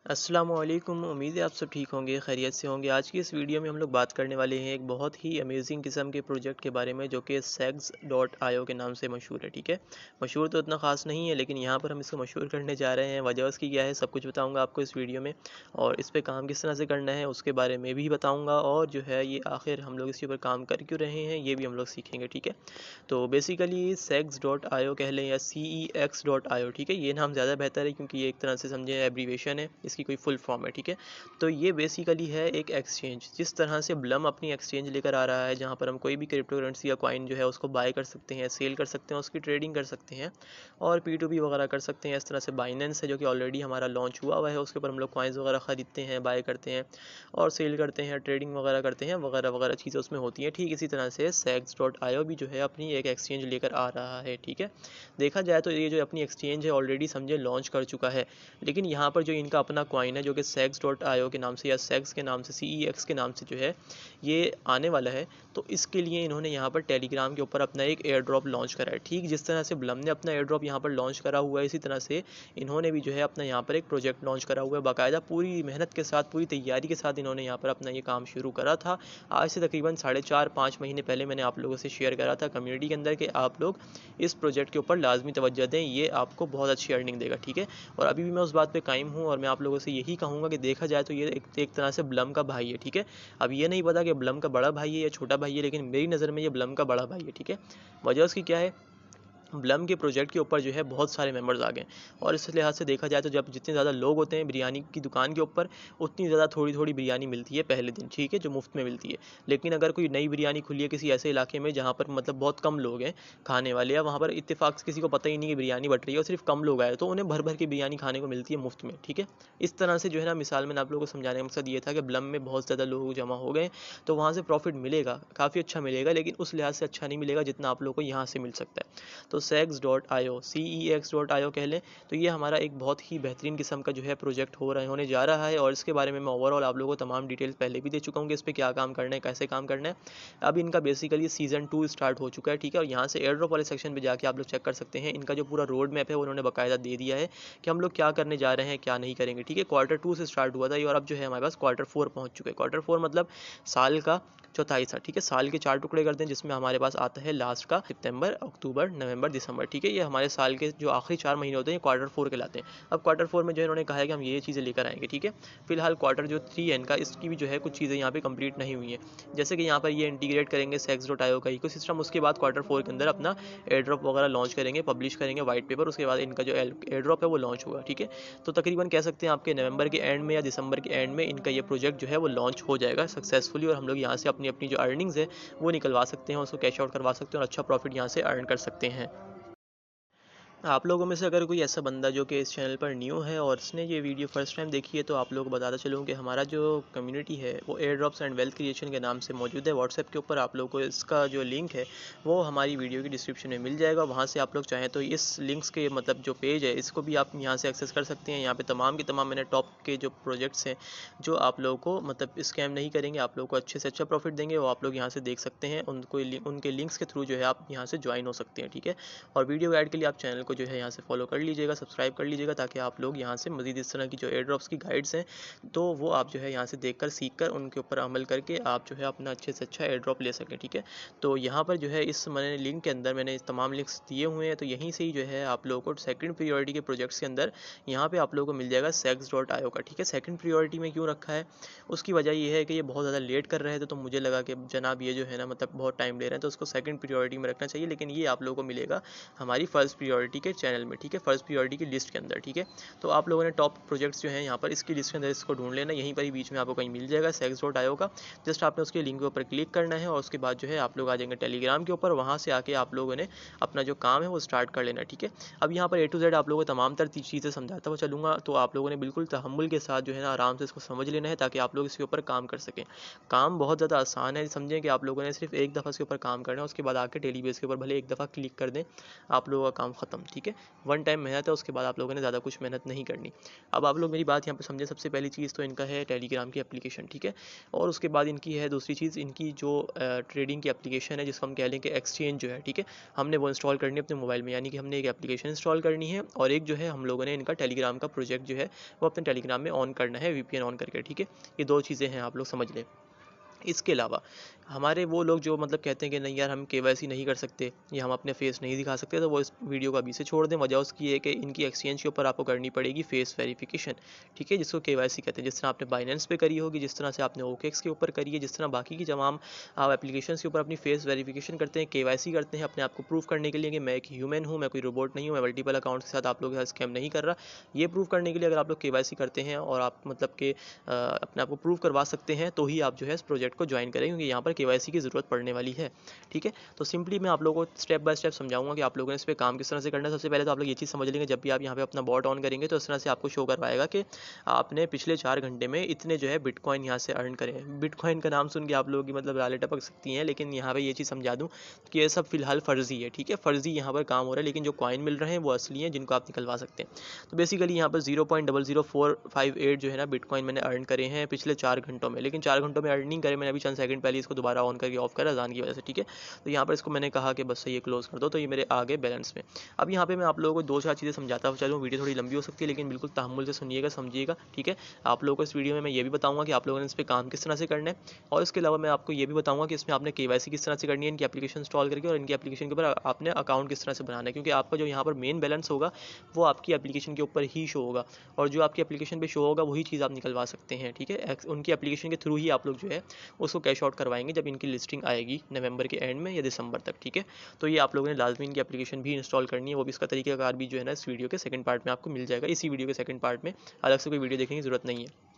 अस्सलामुअलैकुम। उम्मीद है आप सब ठीक होंगे, खैरियत से होंगे। आज की इस वीडियो में हम लोग बात करने वाले हैं एक बहुत ही अमेजिंग किस्म के प्रोजेक्ट के बारे में जो कि segs.io के नाम से मशहूर है। ठीक है, मशहूर तो इतना ख़ास नहीं है, लेकिन यहाँ पर हम इसको मशहूर करने जा रहे हैं। वजह उसकी क्या है, सब कुछ बताऊँगा आपको इस वीडियो में, और इस पर काम किस तरह से करना है उसके बारे में भी बताऊँगा, और जो है ये आखिर हम लोग इसके ऊपर काम कर क्यों रहे हैं ये भी हम लोग सीखेंगे। ठीक है, तो बेसिकली segs.io कह लें या cex.io, ठीक है, ये नाम ज़्यादा बेहतर है क्योंकि ये एक तरह से समझे एब्रीवेशन है, इसकी कोई फुल फॉर्म है। ठीक है, तो ये बेसिकली है एक एक्सचेंज, जिस तरह से ब्लम अपनी एक्सचेंज लेकर आ रहा है जहाँ पर हम कोई भी क्रिप्टो करेंसी या कॉइन जो है उसको बाय कर सकते हैं, सेल कर सकते हैं, उसकी ट्रेडिंग कर सकते हैं और P2P वगैरह कर सकते हैं। इस तरह से बाइनेंस है जो कि ऑलरेडी हमारा लॉन्च हुआ है, उसके ऊपर हम लोग कॉइन्स वगैरह ख़रीदते हैं, बाय करते हैं और सेल करते हैं, ट्रेडिंग वगैरह करते हैं, वगैरह वगैरह चीज़ें उसमें होती हैं। ठीक इसी तरह से segs.io भी जो है अपनी एक एक्सचेंज लेकर आ रहा है। ठीक है, देखा जाए तो ये जो अपनी एक्सचेंज है ऑलरेडी समझे लॉन्च कर चुका है, लेकिन यहाँ पर जो इनका अपना कॉइन है जो कि segs.io के नाम से या segs के नाम से, cex के नाम से जो है ये आने वाला है, तो इसके लिए इन्होंने यहाँ पर टेलीग्राम के ऊपर अपना एक एयर ड्रॉप लॉन्च करा है। ठीक जिस तरह से ब्लम ने अपना एयर ड्रॉप यहाँ पर लॉन्च करा हुआ है, इसी तरह से इन्होंने भी जो है अपना यहाँ पर एक प्रोजेक्ट लॉन्च करा हुआ है। बाकायदा पूरी मेहनत के साथ, पूरी तैयारी के साथ इन्होंने यहाँ पर अपना ये काम शुरू करा था। आज से तकरीबन 4.5-5 महीने पहले मैंने आप लोगों से शेयर करा था कम्युनिटी के अंदर कि आप लोग इस प्रोजेक्ट के ऊपर लाजमी तवज्जो दें, ये आपको बहुत अच्छी अर्निंग देगा। ठीक है, और अभी भी मैं उस बात पे कायम हूँ और मैं आप लोगों से यही कहूँगा कि देखा जाए तो ये एक तरह से ब्लम का भाई है। ठीक है, अब ये नहीं पता कि ब्लम का बड़ा भाई है या छोटा भाई है, लेकिन मेरी नज़र में ये ब्लम का बड़ा भाई है। ठीक है, वजह उसकी क्या है, ब्लम के प्रोजेक्ट के ऊपर जो है बहुत सारे मेंबर्स आ गए, और इस लिहाज से देखा जाए तो जब जितने ज़्यादा लोग होते हैं बिरयानी की दुकान के ऊपर, उतनी ज़्यादा थोड़ी थोड़ी बिरयानी मिलती है पहले दिन। ठीक है, जो मुफ्त में मिलती है। लेकिन अगर कोई नई बिरयानी खुली है किसी ऐसे इलाके में जहाँ पर मतलब बहुत कम लोग हैं खाने वाले, या वहाँ पर इत्तेफाक से किसी को पता ही नहीं कि बिरयानी बट रही है और सिर्फ कम लोग आए, तो उन्हें भर भर के बिरयानी खाने को मिलती है मुफ्त में। ठीक है, इस तरह से जो है ना, मिसाल मैंने आप लोगों को समझाने का मकसद ये था कि ब्लम में बहुत ज़्यादा लोग जमा हो गए, तो वहाँ से प्रॉफिट मिलेगा, काफ़ी अच्छा मिलेगा, लेकिन उस लिहाज से अच्छा नहीं मिलेगा जितना आप लोगों को यहाँ से मिल सकता है। तो cex.io कह लें, तो ये हमारा एक बहुत ही बेहतरीन किस्म का जो है प्रोजेक्ट होने जा रहा है, और इसके बारे में मैं ओवरऑल आप लोगों को तमाम डिटेल्स पहले भी दे चुका हूँ कि इस पर क्या काम करना है, कैसे काम करना है। अब इनका बेसिकली सीज़न 2 स्टार्ट हो चुका है। ठीक है, और यहाँ से एयर ड्रॉप वाले सेक्शन पे जाके आप लोग चेक कर सकते हैं, इनका जो पूरा रोड मैप है उन्होंने बाकायदा दे दिया है कि हम लोग क्या करने जा रहे हैं, क्या नहीं करेंगे। ठीक है, Q2 से स्टार्ट हुआ था ये, और अब जो है हमारे पास Q4 पहुँच चुके हैं। Q4 मतलब साल का चौथाई हिस्सा। ठीक है, साल के 4 टुकड़े करते हैं, जिसमें हमारे पास आता है लास्ट का सितंबर, अक्टूबर, नवंबर, दिसंबर। ठीक है, ये हमारे साल के जो आखिरी 4 महीने होते हैं ये Q4 कहलाते हैं। अब Q4 में जो इन्होंने कहा है कि हम ये चीज़ें लेकर आएंगे। ठीक है, फिलहाल Q3 है इनका, इसकी भी जो है कुछ चीज़ें यहाँ पे कंप्लीट नहीं हुई हैं, जैसे कि यहाँ पर ये इंटीग्रेट करेंगे segs.io का इकोसिस्टम, उसके बाद Q4 के अंदर अपना एयर ड्रॉप वगैरह लॉन्च करेंगे, पब्लिश करेंगे व्हाइट पेपर, उसके बाद इनका जो एयर ड्रॉप है वो लॉन्च होगा। ठीक है, तो तकरीबन कह सकते हैं आपके नवंबर के एंड में या दिसंबर के एंड में इनका ये प्रोजेक्ट जो है वो लॉन्च हो जाएगा सक्सेसफुली, और हम लोग यहाँ से अपनी अपनी जो अर्निंग्स है वो निकलवा सकते हैं, उसको कैश आउट करवा सकते हैं और अच्छा प्रॉफिट यहाँ से अर्न कर सकते हैं। आप लोगों में से अगर कोई ऐसा बंदा जो कि इस चैनल पर न्यू है और इसने ये वीडियो फर्स्ट टाइम देखी है, तो आप लोगों को बताता चलूँ कि हमारा जो कम्युनिटी है वो air drops and wealth creation के नाम से मौजूद है व्हाट्सएप के ऊपर। आप लोगों को इसका जो लिंक है वो हमारी वीडियो की डिस्क्रिप्शन में मिल जाएगा, वहाँ से आप लोग चाहें तो इस लिंक्स के मतलब जो पेज है इसको भी आप यहाँ से एक्सेस कर सकते हैं। यहाँ पे तमाम के तमाम मैंने टॉप के जो प्रोजेक्ट्स हैं जो आप लोगों को मतलब स्कैम नहीं करेंगे, आप लोगों को अच्छे से अच्छा प्रॉफिट देंगे, वो आप लोग यहाँ से देख सकते हैं। उनके लिंक्स के थ्रू जो है आप यहाँ से ज्वाइन हो सकते हैं। ठीक है, और वीडियो ऐड के लिए आप चैनल को जो है यहाँ से फॉलो कर लीजिएगा, सब्सक्राइब कर लीजिएगा, ताकि आप लोग यहाँ से मज़ीद इस तरह की जो एयर ड्रॉप्स की गाइड्स हैं तो वो आप जो है यहाँ से देखकर, सीखकर, उनके ऊपर अमल करके आप जो है अपना अच्छे से अच्छा एयर ड्रॉप ले सकें। ठीक है, तो यहाँ पर जो है इस मैंने लिंक के अंदर मैंने तमाम लिंक्स दिए हुए हैं, तो यहीं से ही जो है आप लोगों को सेकंड प्रियोरिटी के प्रोजेक्ट्स के अंदर यहाँ पे आप लोगों को मिल जाएगा segs.io का। ठीक है, सेकंड प्रियोरिटी में क्यों रखा है, उसकी वजह ये है कि ये बहुत ज़्यादा लेट कर रहे थे, तो मुझे लगा कि जनाब ये जो है ना मतलब बहुत टाइम ले रहे हैं, तो उसको सेकंड प्रियोरिटी में रखना चाहिए, लेकिन ये आप लोगों को मिलेगा हमारी फर्स्ट प्रियोरिटी के चैनल में। ठीक है, फर्स्ट प्रियोरिटी की लिस्ट के अंदर। ठीक है, तो आप लोगों ने टॉप प्रोजेक्ट्स जो हैं यहाँ पर इसकी लिस्ट के अंदर इसको ढूंढ लेना, यहीं पर ही बीच में आपको कहीं मिल जाएगा segs.io का। जस्ट आपने उसके लिंक के ऊपर क्लिक करना है और उसके बाद जो है आप लोग आ जाएंगे टेलीग्राम के ऊपर, वहाँ से आके आप लोगों ने अपना जो काम है वो स्टार्ट कर लेना। ठीक है, अब यहाँ पर A to Z आप लोगों को तमाम तर चीज़ें समझाता हुआ चलूँगा, तो आप लोगों ने बिल्कुल तहम्मुल के साथ जो है ना आराम से इसको समझ लेना है, ताकि आप लोग इसके ऊपर काम कर सकें। काम बहुत ज़्यादा आसान है, समझें कि आप लोगों ने सिर्फ एक दफ़ा इसके ऊपर काम करना है, उसके बाद आके डेली बेस के ऊपर भले एक दफ़ा क्लिक कर दें, आप लोगों का काम ख़त्म। ठीक है, वन टाइम मेहनत है, उसके बाद आप लोगों ने ज़्यादा कुछ मेहनत नहीं करनी। अब आप लोग मेरी बात यहाँ पे समझे। सबसे पहली चीज़ तो इनका है टेलीग्राम की एप्लीकेशन, ठीक है, और उसके बाद इनकी है दूसरी चीज़, इनकी जो ट्रेडिंग की एप्लीकेशन है, जिसको हम कह लें कि एक्सचेंज जो है, ठीक है, हमने वो इंस्टॉल करनी है अपने मोबाइल में, यानी कि हमने एक एप्लीकेशन इंस्टॉल करनी है और एक जो है हम लोगों ने इनका टेलीग्राम का प्रोजेक्ट जो है वो अपने टेलीग्राम में ऑन करना है, VPN ऑन करके, ठीक है। ये दो चीज़ें हैं, आप लोग समझ लें। इसके अलावा हमारे वो लोग जो मतलब कहते हैं कि नहीं यार हम KYC नहीं कर सकते या हम अपने फेस नहीं दिखा सकते, तो वो इस वीडियो को अभी से छोड़ दें। वजह उसकी है कि इनकी एक्सचेंज के ऊपर आपको करनी पड़ेगी फेस वेरिफिकेशन, ठीक है, जिसको KYC कहते हैं। जिस तरह आपने बाइनेंस पे करी होगी, जिस तरह से आपने OKX के ऊपर करी है, जिस तरह बाकी की तमाम आप एप्लीकेशन के ऊपर अपनी फेस वेरिफिकेशन करते हैं, KYC करते हैं अपने आप को प्रूव करने के लिए कि मैं एक ह्यूमन हूँ, मैं कोई रोबोट नहीं हूँ, मैं मल्टीपल अकाउंट्स के साथ आप लोगों के साथ स्कैम नहीं कर रहा। ये प्रूव करने के लिए अगर आप लोग KYC करते हैं और आप मतलब कि अपने आप को प्रूव करवा सकते हैं, तो ही आप जो है इस प्रोजेक्ट को ज्वाइन करें, क्योंकि यहाँ पर KYC की ज़रूरत पड़ने वाली है, ठीक है। तो सिंपली मैं आप लोगों को स्टेप बाय स्टेप समझाऊंगा कि आप लोगों ने इस पर काम किस तरह से करना है। सबसे पहले तो आप लोग ये चीज़ समझ लेंगे, जब भी आप यहाँ पे अपना बॉट ऑन करेंगे तो इस तरह से आपको शो करवाएगा कि आपने पिछले 4 घंटे में इतने जो है बिटकॉइन यहाँ से अर्न करे हैं। बिटकॉइन का नाम सुन के आप लोगों की मतलब लाले टपक सकती हैं, लेकिन यहाँ पर ये चीज़ समझा दूँ कि ये सब फिलहाल फ़र्ज़ी है, ठीक है, फ़र्ज़ी यहाँ पर काम हो रहा है, लेकिन जो कॉइन मिल रहे हैं वो असली हैं, जिनको आप निकलवा सकते हैं। तो बेसिकली यहाँ पर 0.00458 जो है ना बिटकॉइन मैंने अर्न करे हैं पिछले 4 घंटों में, लेकिन 4 घंटों में अर्न नहीं करे मैंने, अभी चंद सेकंड पहले इसको दोबारा ऑन करके ऑफ करा अज़ान की वजह से, ठीक है। तो यहाँ पर इसको मैंने कहा कि बस ये क्लोज़ कर दो, तो ये मेरे आ गए बैलेंस में। अब यहाँ पे मैं आप लोगों को 2-4 चीज़ें समझाता हूँ, चलो वीडियो थोड़ी लंबी हो सकती है, लेकिन बिल्कुल तहम्मुल से सुनिएगा, समझिएगा, ठीक है। आप लोगों को इस वीडियो में मैं ये भी बताऊँगा कि आप लोगों ने इस पर काम किस तरह से करना है, और इसके अलावा मैं आपको ये भी बताऊँगा कि इसमें आपने KYC किस तरह से करनी है इनकी एप्लीकेशन इंस्टॉल करके, और इनकी एप्लीकेशन के ऊपर आपने अकाउंट किस तरह से बनाना है, क्योंकि आपका जो यहाँ पर मेन बैलेंस होगा वो आपकी एप्लीकेशन के ऊपर ही शो होगा, और जो आपकी एप्लीकेशन पे शो होगा वही चीज़ आप निकलवा सकते हैं, ठीक है। उनकी एप्लीकेशन के थ्रू ही आप लोग जो है उसको कैश आउट करवाएंगे जब इनकी लिस्टिंग आएगी नवंबर के एंड में या दिसंबर तक, ठीक है। तो ये आप लोगों ने लाजमी इनकी एप्लीकेशन भी इंस्टॉल करनी है, वो भी इसका तरीकाकार भी जो है ना इस वीडियो के सेकंड पार्ट में आपको मिल जाएगा। इसी वीडियो के सेकंड पार्ट में अलग से कोई वीडियो देखने की ज़रूरत नहीं है।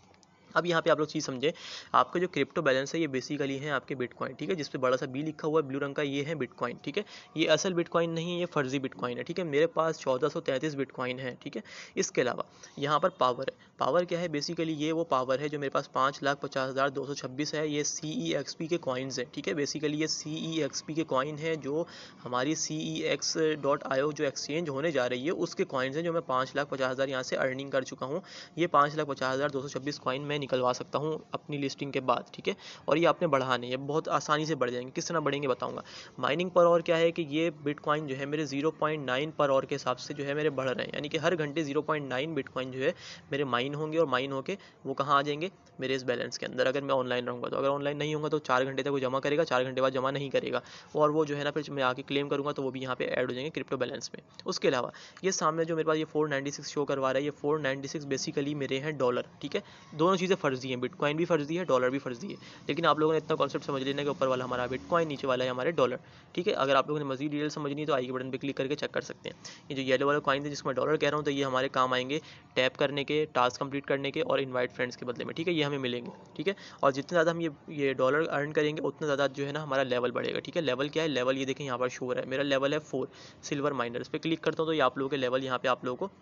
अब यहाँ पे आप लोग चीज़ समझें, आपका जो क्रिप्टो बैलेंस है ये बेसिकली है आपके बिटकॉइन, ठीक है, जिस पे बड़ा सा बी लिखा हुआ है ब्लू रंग का, ये है बिटकॉइन, ठीक है। ये असल बिटकॉइन नहीं है, ये फर्जी बिटकॉइन है, ठीक है। मेरे पास 1433 बिटकॉइन है, ठीक है। इसके अलावा यहाँ पर पावर है। पावर क्या है, बेसिकली ये वो पावर है जो मेरे पास 5,50,226 है। ये CEXP के कॉइन्स है, ठीक है। बेसिकली ये CEXP के कॉइन है जो हमारी CEX.io जो एक्सचेंज होने जा रही है उसके कॉइन्स हैं, जो मैं 5,50,000 यहाँ से अर्निंग कर चुका हूँ। ये 5,50,226 कॉइन मैं निकलवा सकता हूँ अपनी लिस्टिंग के बाद, ठीक है। और ये आपने बढ़ाने हैं, बहुत आसानी से बढ़ जाएंगे। किस तरह बढ़ेंगे बताऊंगा। माइनिंग पर और क्या है कि ये बिटकॉइन जो है मेरे 0.9 पर और के हिसाब से जो है मेरे बढ़ रहे हैं, यानी कि हर घंटे 0.9 बिटकॉइन जो है मेरे माइन होंगे, और माइन होके वो कहाँ आ जाएंगे, मेरे इस बैलेंस के अंदर, अगर मैं ऑनलाइन रहूँगा तो। अगर ऑनलाइन नहीं होगा तो 4 घंटे तक वो जमा करेगा, 4 घंटे बाद जमा नहीं करेगा, और वो जो है ना फिर मैं आके क्लेम करूँगा तो वो भी यहाँ पे ऐड हो जाएंगे क्रिप्टो बैलेंस में। उसके अलावा ये सामने जो मेरे पास ये 496 शो करवा रहा है, ये 496 बेसिकली मेरे हैं डॉलर, ठीक है। दोनों चीज़ें फर्जी हैं, बिटकॉइन भी फर्जी है, डॉलर भी फर्जी है, लेकिन आप लोगों ने इतना कॉन्सेप्ट समझ लेना कि ऊपर वाला हमारा बिटकॉइन, नीचे वाला है हमारे डॉलर, ठीक है। अगर आप लोगों ने मजीद डिटेल समझनी है तो आई के बटन पर क्लिक करके चेक कर सकते हैं। ये जो येलो वाला कॉइन है जिसको मैं डॉलर कह रहा हूँ, तो ये हमारे काम आएंगे टैप करने के, टास्क कंप्लीट करने के और इनवाइट फ्रेंड्स के बदले में, ठीक है। ये हमें मिलेंगे, ठीक है। और जितने ज़्यादा हम ये डॉलर अर्न करेंगे उतना ज़्यादा जो है ना हमारा लेवल बढ़ेगा, ठीक है। लेवल क्या है, लेवल ये देखें यहाँ पर शो हो रहा है, मेरा लेवल है 4 सिल्वर माइनर। इस पर क्लिक करता हूँ तो ये आप लोगों के लेवल यहाँ पे आप लोगों को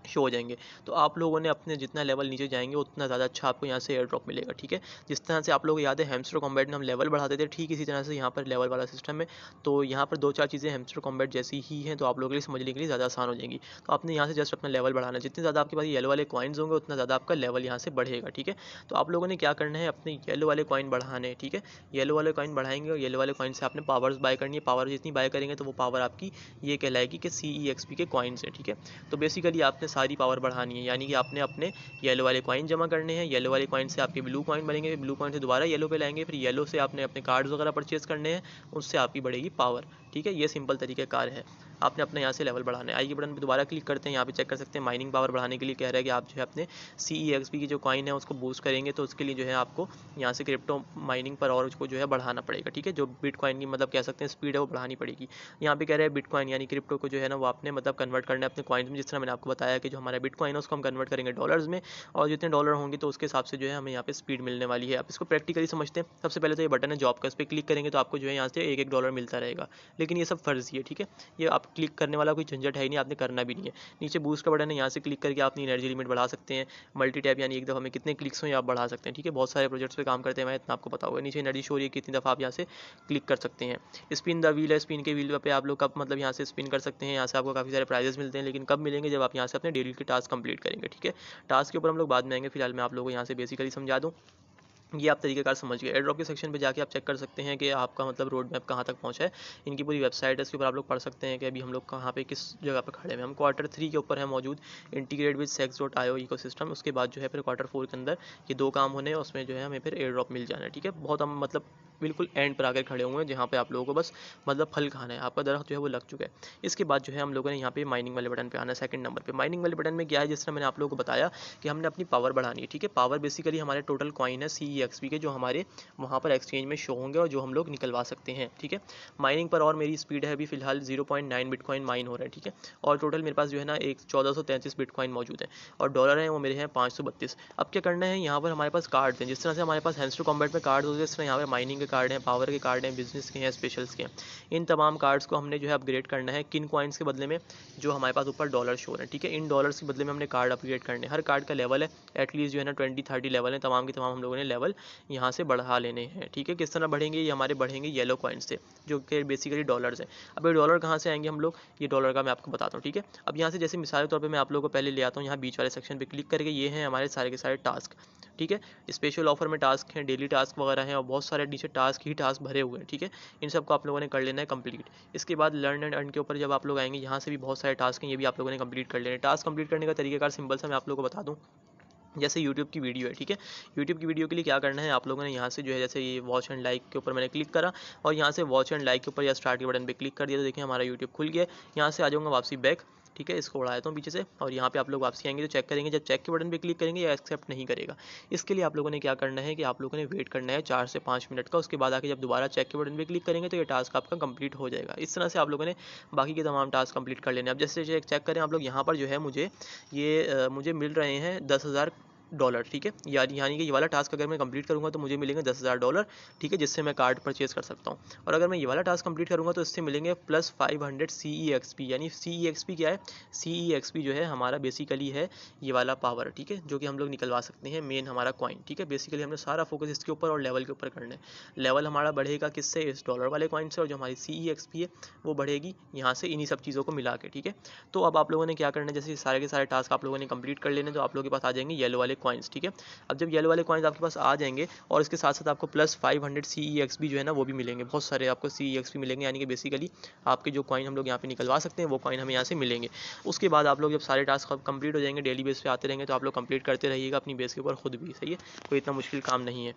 शो हो जाएंगे। तो आप लोगों ने अपने जितना लेवल नीचे जाएंगे उतना ज़्यादा अच्छा आपको यहाँ से एयर ड्रॉप मिलेगा, ठीक है। जिस तरह से आप लोग याद है हैमस्टर कॉम्बैट में हम लेवल बढ़ाते थे, ठीक इसी तरह से यहाँ पर लेवल वाला सिस्टम है। तो यहाँ पर 2-4 चीज़ें हैमस्टर कॉम्बैट जैसी ही हैं, तो आप लोगों के लिए समझने के लिए ज़्यादा आसान हो जाएंगी। तो आपने यहाँ से जस्ट अपना लेवल बढ़ाना है, जितने ज़्यादा आपके पास येलो वाले कॉइन्स होंगे उतना ज़्यादा आपका लेवल यहाँ से बढ़ेगा, ठीक है। तो आप लोगों ने क्या करना है, अपने येलो वाले कॉइन बढ़ाने हैं, ठीक है। येलो वाले कॉइन बढ़ाएंगे और येलो वाले कॉइन से आपने पावर्स बाय करनी है। पावर जितनी बाय करेंगे तो वो पावर आपकी ये कहलाएगी कि CEXP के कॉइन्स है, ठीक है। तो बेसिकली आपने सारी पावर बढ़ानी है, यानी कि आपने अपने येलो वाले कॉइन जमा करने हैं, येलो वाले कॉइन से आपके ब्लू कॉइन बनेंगे, ब्लू कॉइन से दोबारा येलो पे लाएंगे, फिर येलो से आपने अपने कार्ड्स वगैरह परचेज करने हैं, उससे आपकी बढ़ेगी पावर, ठीक है। ये सिंपल तरीक़ेकार है, आपने अपने यहाँ से लेवल बढ़ाना है। आई के बटन पर दोबारा क्लिक करते हैं, यहाँ पे चेक कर सकते हैं माइनिंग पावर बढ़ाने के लिए कह रहा है कि आप जो है अपने CEXP की जो कॉइन है उसको बूस्ट करेंगे, तो उसके लिए जो है आपको यहाँ से क्रिप्टो माइनिंग पर और उसको जो है बढ़ाना पड़ेगा, ठीक है। जो बिटकॉइन की मतलब कह सकते हैं स्पीड है वो बढ़ानी पड़ेगी। यहाँ पे कह रहे हैं बिटकॉइन यानी क्रिप्टो को जो है ना वो आपने मतलब कन्वर्ट करना है अपने कॉइन्स में, जिस तरह मैंने आपको बताया कि जो हमारा बिटकॉइन है उसको हम कन्वर्ट करेंगे डॉलर्स में, और जितने डॉलर होंगे तो उसके हिसाब से जो है हमें यहाँ पे स्पीड मिलने वाली है। आप इसको प्रैक्टिकली समझते हैं। सबसे पहले तो ये बटन है जॉब का, इस पर क्लिक करेंगे तो आपको जो है यहाँ से $1-1 मिलता रहेगा, लेकिन ये सब फर्जी है, ठीक है। ये आप आप क्लिक करने वाला कोई झंझट है ही नहीं, आपने करना भी नहीं है। नीचे बूस्ट का बटन है, यहाँ से क्लिक करके आप अपनी एनर्जी लिमिट बढ़ा सकते हैं। मल्टी टैप यानी एक दफ़ा में कितने क्लिक्स हो आप बढ़ा सकते हैं, ठीक है। बहुत सारे प्रोजेक्ट्स पे काम करते हैं, मैं इतना आपको पता होगा। नीचे एनर्जी शो हो रही है कितनी दफ़ा आप यहाँ से क्लिक कर सकते हैं। स्पिन द व्हील है, स्पिन के व्हील पे आप लोग कब मतलब यहाँ से स्पिन कर सकते हैं, यहाँ से आपको काफ़ी सारे प्राइजेस मिलते हैं, लेकिन कब मिलेंगे, जब आप यहाँ से अपने डेली के टास्क कंप्लीट करेंगे, ठीक है। टास्क के ऊपर हम लोग बाद में आएंगे, फिलहाल मैं आप लोगों को यहाँ से बेसिकली समझा दूँ। ये आप तरीकेकार समझ गए। एयर ड्रॉप के सेक्शन पे जाके आप चेक कर सकते हैं कि आपका मतलब रोड मैप कहाँ तक पहुँचा है। इनकी पूरी वेबसाइट है, इसके ऊपर आप लोग पढ़ सकते हैं कि अभी हम लोग कहाँ पे किस जगह पे खड़े हैं। हम Q3 के ऊपर है मौजूद, इंटीग्रेट विद sex.io इकोसिस्टम। उसके बाद जो है फिर Q4 के अंदर ये 2 काम होने हैं, उसमें जो है हमें फिर एयर ड्रॉप मिल जाना है, ठीक है। बहुत हम मतलब बिल्कुल एंड पर आकर खड़े हुए हैं, जहाँ पे आप लोगों को बस मतलब फल खाना है, आपका दरख्त जो है वो लग चुका है। इसके बाद जो है हम लोगों ने यहाँ पे माइनिंग वाले बटन पे आना है, सेकंड नंबर पे। माइनिंग वाले बटन में क्या है, जिस तरह मैंने आप लोगों को बताया कि हमने अपनी पावर बढ़ानी है, ठीक है। पावर बेसिकली हमारे टोटल कॉइन है CEXP के, जो हमारे वहाँ पर एक्सचेंज में शो होंगे और जो हम लोग निकलवा सकते हैं, ठीक है। माइनिंग पर और मेरी स्पीड है अभी फिलहाल 0.9 बिटकॉइन माइन हो रहा है, ठीक है। और टोटल मेरे पास जो है ना एक 1433 बिटकॉइन मौजूद है, और डॉलर हैं वो मेरे हैं 532। अब क्या करना है, यहाँ पर हमारे पास कार्ड हैं, जिस तरह से हमारे पास हैंड्स टू कॉम्बैट में कार्ड होते हैं, इस तरह यहाँ पर माइनिंग के कार्ड हैं, पावर के कार्ड हैं, बिजनेस के हैं, स्पेशल्स के हैं। इन तमाम कार्ड्स को हमने जो है अपग्रेड करना है किन कॉइन्स के बदले में, जो हमारे पास ऊपर डॉलर शो है, ठीक है। इन डॉलर्स के बदले में हमने कार्ड अपग्रेड करने हैं। हर कार्ड का लेवल है, एटलीस्ट जो है ना 20-30 लेवल है, तमाम के तमाम हम लोगों ने लेवल यहाँ से बढ़ा लेने हैं, ठीक है। किस तरह बढ़ेंगे, ये हमारे बढ़ेंगे येलो कॉइन्स से, जो कि बेसिकली डॉलर्स हैं। अब ये डॉलर कहाँ से आएंगे हम लोग, ये डॉलर का मैं आपको बताता हूँ, ठीक है। अब यहाँ से जैसे मिसाल के तौर पे मैं आप लोगों को पहले ले आता हूँ, यहाँ बीच वाले सेक्शन पे क्लिक करके, ये हैं हमारे सारे के सारे टास्क, ठीक है। स्पेशल ऑफर में टास्क हैं, डेली टास्क वगैरह हैं, और बहुत सारे नीचे टास्क ही टास्क भरे हुए हैं, ठीक है। इन सबको आप लोगों ने कर लेना है कंप्लीट। इसके बाद लर्न एंड अर्न के ऊपर जब आप लोग आएंगे, यहाँ से भी बहुत सारे टास्क हैं, ये भी आप लोगों ने कंप्लीट कर लेने हैं। टास्क कंप्लीट करने का तरीकेकार सिंपल सा मैं आप लोगों को बता दूँ। जैसे YouTube की वीडियो है, ठीक है। YouTube की वीडियो के लिए क्या करना है, आप लोगों ने यहाँ से जो है जैसे ये वॉच एंड लाइक के ऊपर मैंने क्लिक करा, और यहाँ से वॉच एंड लाइक के ऊपर या स्टार्ट के बटन पे क्लिक कर दिया, तो देखिए हमारा YouTube खुल गया। यहाँ से आ जाऊँगा वापसी बैक, ठीक है। इसको उड़ाया तो पीछे से, और यहाँ पे आप लोग वापसी आएंगे तो चेक करेंगे, जब चेक के बटन पे क्लिक करेंगे या एक्सेप्ट नहीं करेगा। इसके लिए आप लोगों ने क्या करना है कि आप लोगों ने वेट करना है 4 से 5 मिनट का। उसके बाद आके जब दोबारा चेक के बटन पे क्लिक करेंगे तो ये टास्क आपका कंप्लीट हो जाएगा। इस तरह से आप लोगों ने बाकी के तमाम टास्क कंप्लीट कर लेने। अब जैसे चेक करें आप लोग, यहाँ पर जो है मुझे मिल रहे हैं $10,000, ठीक है। यानी कि ये वाला टास्क अगर मैं कंप्लीट करूँगा तो मुझे मिलेंगे $10,000, ठीक है, जिससे मैं कार्ड परचेज कर सकता हूँ। और अगर मैं ये वाला टास्क कंप्लीट करूँगा तो इससे मिलेंगे प्लस 500 CEXP। यानी CEXP क्या है, CEXP जो है हमारा बेसिकली है ये वाला पावर, ठीक है, जो कि हम लोग निकलवा सकते हैं, मेन हमारा कॉइन, ठीक है। बेसिकली हमने सारा फोकस इसके ऊपर और लेवल के ऊपर करना है। लेवल हमारा बढ़ेगा किससे, इस डॉलर वाले कॉइन से, और जो हमारी CEXP है वो बढ़ेगी यहाँ से, इन्हीं सब चीज़ों को मिला के, ठीक है। तो अब आप लोगों ने क्या करना है, जैसे सारे के सारे टास्क आप लोगों ने कंप्लीट कर लेने, तो आप लोगों के पास आ जाएंगे येलो वाले कॉइन्स, ठीक है। अब जब येलो वाले कॉइन्स आपके पास आ जाएंगे, और इसके साथ साथ आपको प्लस 500 CEXP जो है ना वो भी मिलेंगे, बहुत सारे आपको CEXP मिलेंगे, यानी कि बेसिकली आपके जो कॉइन हम लोग यहाँ पे निकलवा सकते हैं वो कॉइन हमें यहाँ से मिलेंगे। उसके बाद आप लोग जब सारे टास्क कंप्लीट हो जाएंगे, डेली बेस पे आते रहेंगे, तो आप लोग कंप्लीट करते रहिएगा अपनी बेस के ऊपर खुद भी, सही है, कोई इतना मुश्किल काम नहीं है।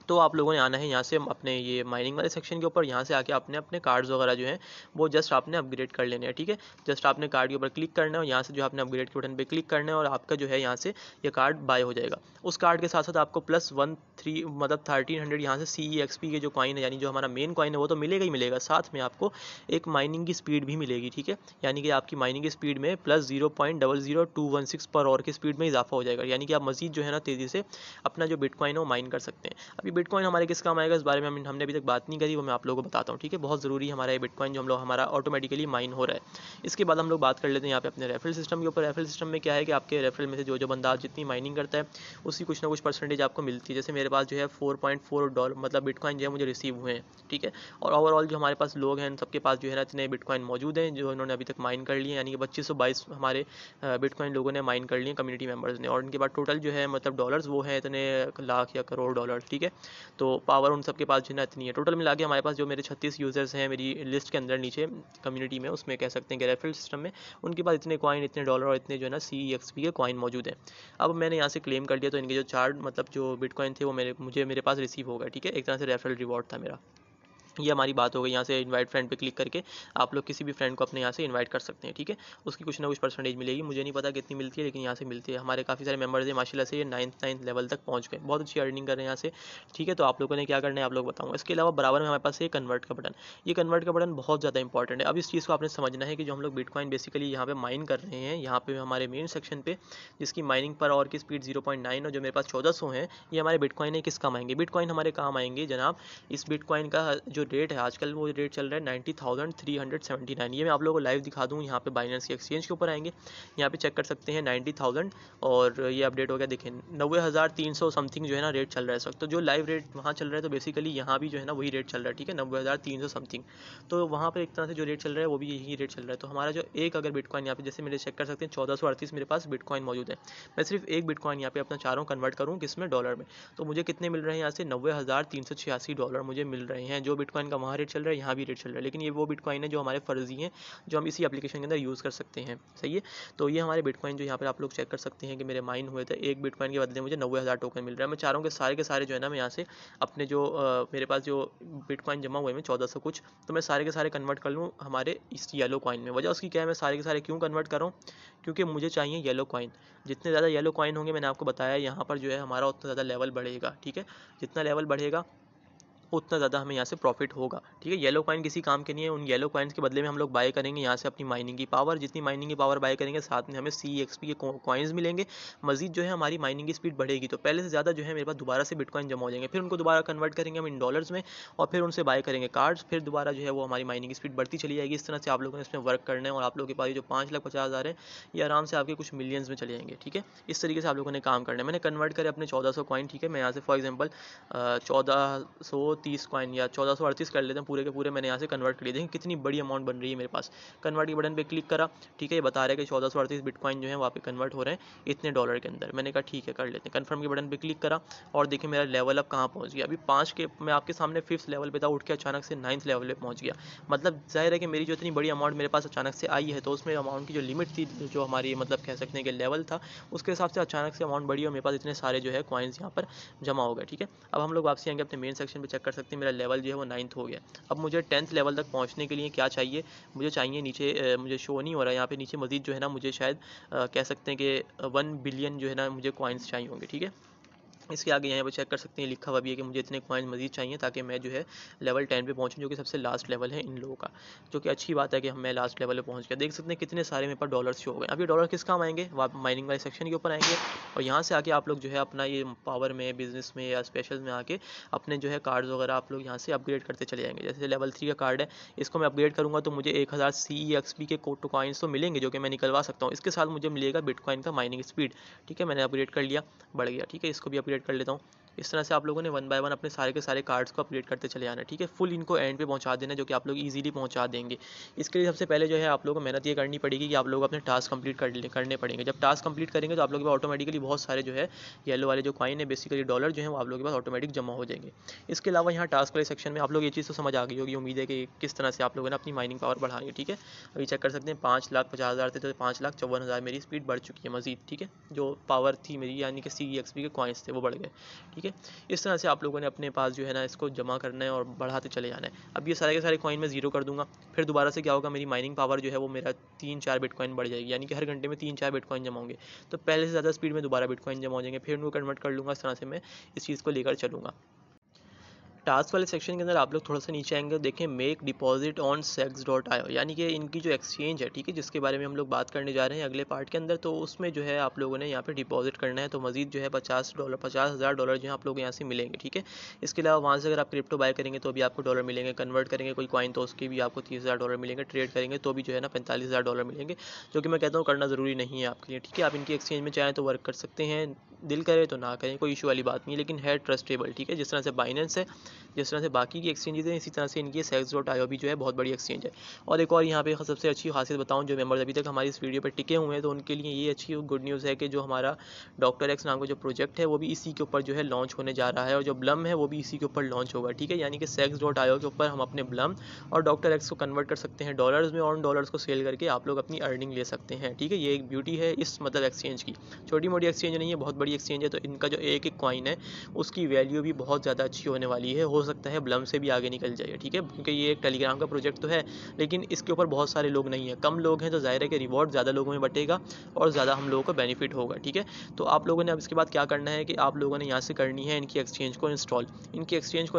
तो आप लोगों ने आना है यहाँ से अपने ये माइनिंग वाले सेक्शन के ऊपर, यहाँ से आके अपने अपने कार्ड्स वगैरह जो हैं वो जस्ट आपने अपग्रेड कर लेने हैं, ठीक है। जस्ट आपने कार्ड के ऊपर क्लिक करना है, और यहाँ से जो आपने अपग्रेड के बटन पे क्लिक करना है, और आपका जो है यहाँ से ये कार्ड बाय हो जाएगा। उस कार्ड के साथ साथ आपको प्लस 1300 यहाँ से CEXP के जो कॉइन है, यानी जो हमारा मेन कॉइन है वो तो मिलेगा ही मिलेगा, साथ में आपको एक माइनिंग की स्पीड भी मिलेगी, ठीक है। यानी कि आपकी माइनिंग की स्पीड में प्लस 0.00216 पर आवर की स्पीड में इजाफा हो जाएगा, यानी कि आप मजीद जो है ना तेज़ी से अपना जो बिटकॉइन है वो माइन कर सकते हैं। अभी बिटकॉइन हमारे किस काम आएगा, इस बारे में हमने अभी तक बात नहीं करी, वो मैं आप लोगों को बताता हूँ, ठीक है। बहुत ज़रूरी हमारा ये बिटकॉइन जो हम लोग हमारा ऑटोमेटिकली माइन हो रहा है। इसके बाद हम लोग बात कर लेते हैं यहाँ पे अपने रेफरल सिस्टम के ऊपर। रेफरल सिस्टम में क्या है कि आपके रेफरल में से जो बंदा जितनी माइनिंग करता है उसकी कुछ ना कुछ परसेंटेज आपको मिलती है। जैसे मेरे पास जो है $4.4 मतलब बिटकॉइन जो है मुझे रिसीव हुए हैं, ठीक है। और ओवरऑल जो हमारे पास लोग हैं सबके पास जो है ना इतने बिटकॉइन मौजूद हैं जो इन्होंने अभी तक माइन कर लिए, यानी कि 2522 हमारे बिटकॉइन लोगों ने माइन कर लिए कम्युनिटी मेंबर्स ने। और इनके बाद टोटल जो है मतलब डॉलर्स वो है इतने लाख या करोड़ डॉलर, ठीक है। तो पावर उन सबके पास जो है इतनी है। टोटल मिला के हमारे पास जो मेरे 36 यूज़र्स हैं मेरी लिस्ट के अंदर नीचे कम्युनिटी में, उसमें कह सकते हैं कि रेफरल सिस्टम में, उनके पास इतने कॉइन, इतने डॉलर और इतने जो है ना CEXP के कॉइन मौजूद हैं। अब मैंने यहाँ से क्लेम कर लिया, तो इनके जो चार्ट मतलब जो बिटकॉइन थे वो मेरे पास रिसीव हो गए, ठीक है। एक तरह से रेफरल रिवॉर्ड था मेरा। ये हमारी बात हो गई। यहाँ से इनवाइट फ्रेंड पे क्लिक करके आप लोग किसी भी फ्रेंड को अपने यहाँ से इनवाइट कर सकते हैं, ठीक है। उसकी कुछ ना कुछ परसेंटेज मिलेगी, मुझे नहीं पता कितनी मिलती है, लेकिन यहाँ से मिलती है। हमारे काफ़ी सारे मेंबर्स हैं माशाल्लाह से, ये 9th लेवल तक पहुँच गए, बहुत अच्छी अर्निंग कर रहे हैं यहाँ से, ठीक है। तो आप लोगों ने क्या करना है आप लोग बताऊँगा। इसके अलावा बराबर में हमारे पास ये कन्वर्ट का बटन, ये कन्वर्ट का बटन बहुत ज़्यादा इंपॉर्टेंट है। अब इस चीज़ को आपने समझना है कि जो हम लोग बिटकॉइन बेसिकली यहाँ पे माइन कर रहे हैं, यहाँ पे हमारे मेन सेक्शन पे जिसकी माइनिंग पर आवर की स्पीड 0.9 और जो मेरे पास 1400 है, ये हमारे बिटकॉइन है किस काम आएंगे। बिटकॉइन हमारे काम आएंगे जनाब इस बिटकॉइन का जो रेट है आजकल, वो रेट चल रहा है 90,379। ये मैं आप लोगों को लाइव दिखा दूँ। यहाँ पे बाइनेंस के एक्सचेंज के ऊपर आएंगे, यहाँ पे चेक कर सकते हैं 90,000 और ये अपडेट हो गया। देखें 90,300 समथिंग जो है ना रेट चल रहा है इस वक्त। तो जो लाइव रेट वहाँ चल रहा है तो बेसिकली यहाँ भी जो है ना वही रेट चल रहा है, ठीक है, 90,300 समथिंग। तो वहाँ पर एक तरह से जो रेट चल रहा है वो भी यही रेट चल रहा है। तो हमारा जो एक अगर बिटकॉइन यहाँ पे जैसे मेरे चेक कर सकते हैं 1438 मेरे पास बिटकॉइन मौजूद है। मैं सिर्फ एक बिटकॉइन यहाँ पे अपना चाह रहा हूँ कन्वर्ट करूँ किसमें, डॉलर में। तो मुझे कितने मिल रहे हैं यहाँ से, $90,386 मुझे मिल रहे हैं। जो बिटकॉइन का वहाँ रेट चल रहा है यहाँ भी रेट चल रहा है, लेकिन ये वो बिटकॉइन है जो हमारे फर्जी हैं, जो हम इसी एप्लीकेशन के अंदर यूज़ कर सकते हैं। सही है। तो ये हमारे बिटकॉइन जो यहाँ पर आप लोग चेक कर सकते हैं कि मेरे माइन हुए थे, एक बिटकॉइन के बदले मुझे 90,000 टोकन मिल रहा है। मैं चाह रहा हूँ कि सारे जो है ना मैं यहाँ से अपने जो मेरे पास जो बिटकॉइन जमा हुए हैं 1400 कुछ, तो मैं सारे के सारे कन्वर्ट कर लूँ हमारे इस येलो कॉइन में। वजह उसकी क्या है, मैं सारे के सारे क्यों कन्वर्ट कर रहा हूँ, क्योंकि मुझे चाहिए येलो कॉइन। जितने ज़्यादा येलो कॉइन होंगे, मैंने आपको बताया यहाँ पर जो है हमारा उतना ज़्यादा लेवल बढ़ेगा, ठीक है। जितना लेवल बढ़ेगा उतना ज़्यादा हमें यहाँ से प्रॉफिट होगा, ठीक है। येलो कॉइन किसी काम के नहीं है, उन येलो कॉइन्स के बदले में हम लोग बाय करेंगे यहाँ से अपनी माइनिंग की पावर। जितनी माइनिंग की पावर बाय करेंगे साथ में हमें CEXP के कॉइन्स मिलेंगे। मजीद जो है हमारी माइनिंग की स्पीड बढ़ेगी, तो पहले से ज़्यादा जो है मेरे पास दोबारा से बिटकॉइन जमा हो जाएंगे। फिर उनको दोबारा कन्वर्ट करेंगे हम इन डॉलर्स में और फिर उनसे बाय करेंगे कार्ड्स। फिर दोबारा जो है वो हमारी माइनिंग की स्पीड बढ़ती चली जाएगी। इस तरह से आप लोगों ने इसमें वर्क करना है और आप लोगों के पास जो 5,50,000 है ये आराम से आपके कुछ मिलियंस में चले जाएंगे, ठीक है। इस तरीके से आप लोगों ने काम करना है। मैंने कन्वर्ट करे अपने 1400 कॉइन, ठीक है। मैं यहाँ से फॉर एग्जाम्पल 1430 कॉइन या 1438 कर लेते हैं पूरे के पूरे, मैंने यहाँ से कन्वर्ट कर लिए। देखिए कितनी बड़ी अमाउंट बन रही है मेरे पास। कन्वर्ट के बटन पे क्लिक करा, ठीक है, ये बता रहा है कि 1438 बिटकॉइन जो है वहाँ पे कन्वर्ट हो रहे हैं इतने डॉलर के अंदर। मैंने कहा ठीक है कर लेते हैं। कन्फर्म के बटन पे क्लिक करा और देखिए मेरा लेवल अप कहाँ पहुँच गया। अभी 5 के मैं आपके सामने 5th लेवल पे था, उठ के अचानक से 9th लेवल पे पहुँच गया। मतलब जाहिर है कि मेरी जो इतनी बड़ी अमाउंट मेरे पास अचानक से आई है, तो उसमें अमाउंट की जो लिमिट थी, जो हमारी मतलब कह सकते हैं कि लेवल था, उसके हिसाब से अचानक से अमाउंट बढ़ी और मेरे पास इतने सारे जो है कॉइन्स यहाँ पर जमा हो गए, ठीक है। अब हम लोग वापसी आएंगे अपने मेन सेक्शन पे, चेक कर सकते हैं मेरा लेवल जो है वो 9th हो गया। अब मुझे 10th लेवल तक पहुंचने के लिए क्या चाहिए, मुझे चाहिए नीचे मुझे शो नहीं हो रहा है यहाँ पे नीचे मजीद जो है ना मुझे शायद कह सकते हैं कि 1 बिलियन जो है ना मुझे कॉइन्स चाहिए होंगे, ठीक है। इसके आगे यहाँ पर चेक कर सकते हैं लिखा हुआ भी है कि मुझे इतने कॉइन मजीद चाहिए ताकि मैं जो है लेवल 10 पे पहुँचूँ, जो कि सबसे लास्ट लेवल है इन लोगों का। जो कि अच्छी बात है कि मैं लास्ट लेवल पे पहुँच गया। देख सकते हैं कितने सारे मेरे पास डॉलर्स शो हो गए। अब ये डॉलर किस काम आएंगे, वो आप माइनिंग वाले सेक्शन के ऊपर आएंगे और यहाँ से आके आप लोग जो है अपना ये पावर में, बिजनेस में या स्पेशल में आके अपने जो है कार्ड्स वगैरह आप लोग यहाँ से अपग्रेड करते चले जाएंगे। जैसे लेवल 3 का कार्ड है, इसको मैं अपग्रेड करूँगा तो मुझे 1000 CEXP के कॉइन्स तो मिलेंगे जो कि मैं निकलवा सकता हूँ। इसके साथ मुझे मिलेगा बिटकॉइन का माइनिंग स्पीड, ठीक है। मैंने अपग्रेड कर लिया, बढ़ गया, ठीक है। इसको भी अपग्रेड कर लेता हूँ। इस तरह से आप लोगों ने 1 बाय 1 अपने सारे के सारे कार्ड्स को अपडेट करते चले जाना है, ठीक है। फुल इनको एंड पे पहुंचा देना, जो कि आप लोग इजीली पहुंचा देंगे। इसके लिए सबसे पहले जो है आप लोगों को मेहनत ये करनी पड़ेगी कि आप लोग अपने टास्क कंप्लीट करने पड़ेंगे। जब टास्क कंप्लीट करेंगे तो आप लोगों के पास ऑटोमेटिकली बहुत सारे जो है येलो वाले जो कॉइन है, बेसिकली डॉलर जो है वो आप लोगों के पास ऑटोमेटिक जमा हो जाएंगे। इसके अलावा यहाँ टास्क वाले सेक्शन में आप लोग ये चीज़ तो समझ आ गई होगी, उम्मीद है कि किस तरह से आप लोगों ने अपनी माइनिंग पावर बढ़ानी है, ठीक है। अभी चेक कर सकते हैं 5,50,000 थे तो 5,54,000 मेरी स्पीड बढ़ चुकी है मजीद, ठीक है। जो पावर थी मेरी यानी कि CEXP के कॉइन्स थे वो बढ़ गए, ठीक है। इस तरह से आप लोगों ने अपने पास जो है ना इसको जमा करना है और बढ़ाते चले जाना है। अब ये सारे के सारे कॉइन मैं जीरो कर दूंगा, फिर दोबारा से क्या होगा, मेरी माइनिंग पावर जो है वो मेरा 3-4 बिटकॉइन बढ़ जाएगी, यानी कि हर घंटे में 3-4 बिटकॉइन जमा होंगे। तो पहले से ज़्यादा स्पीड में दोबारा बिटकॉइन जमा हो जाएंगे, फिर उनको कन्वर्ट कर लूँगा। इस तरह से मैं इस चीज़ को लेकर चलूँगा। टास्क वाले सेक्शन के अंदर आप लोग थोड़ा सा नीचे आएंगे, देखें मेक डिपॉजिट ऑन sex.io, यानी कि इनकी जो एक्सचेंज है, ठीक है, जिसके बारे में हम लोग बात करने जा रहे हैं अगले पार्ट के अंदर। तो उसमें जो है आप लोगों ने यहाँ पे डिपॉजिट करना है, तो मजीद जो है $50,000 जो है आप लोग यहाँ से मिलेंगे, ठीक है। इसके अलावा वहाँ से अगर आप क्रिप्टो बाय करेंगे तो भी आपको डॉलर मिलेंगे, कन्वर्ट करेंगे कोई कॉइन तो उसके भी आपको $30,000 मिलेंगे, ट्रेड करेंगे तो भी जो है ना $45,000 मिलेंगे, जो कि मैं कहता हूँ करना ज़रूरी नहीं है आपके लिए, ठीक है। आप इनकी एक्सचेंज में चाहें तो वर्क कर सकते हैं, दिल करे तो ना करें, कोई इशू वाली बात नहीं है, लेकिन है ट्रस्टेबल, ठीक है। जिस तरह से बाइनेंस है, जिस तरह से बाकी की एक्सचेंजेस हैं, इसी तरह से इनकी sex.io भी जो है बहुत बड़ी एक्सचेंज है। और एक और यहाँ पे सबसे अच्छी खासियत बताऊँ, जो मेंबर्स अभी तक हमारी इस वीडियो पर टिके हुए हैं तो उनके लिए ये अच्छी गुड न्यूज़ है कि जो हमारा डॉक्टर एक्स नाम का जो प्रोजेक्ट है वो भी इसी के ऊपर जो है लॉन्च होने जा रहा है, और जो ब्लम है वो भी इसी के ऊपर लॉन्च होगा, ठीक है। यानी कि sex.io के ऊपर हम अपने ब्लम और डॉक्टर एक्स को कन्वर्ट कर सकते हैं डॉलर्स में, और उन डॉलर्स को सेल करके आप लोग अपनी अर्निंग ले सकते हैं, ठीक है। ये एक ब्यूटी है इस मतलब एक्सचेंज की, छोटी मोटी एक्सचेंज नहीं है, बहुत बड़ी एक्सचेंज है। तो इनका जो एक एक कॉइन है उसकी वैल्यू भी बहुत ज़्यादा अच्छी होने वाली है, हो सकता है ब्लम से भी आगे निकल जाए, ठीक है। क्योंकि ये एक टेलीग्राम का प्रोजेक्ट तो है, लेकिन इसके ऊपर बहुत सारे लोग नहीं हैं, कम लोग हैं, तो जाहिर है कि रिवॉर्ड ज़्यादा लोगों में बटेगा और ज़्यादा हम लोगों को बेनिफिट होगा, ठीक है। तो आप लोगों ने अब इसके बाद क्या करना है कि आप लोगों ने यहाँ से करनी है इनकी एक्सचेंज को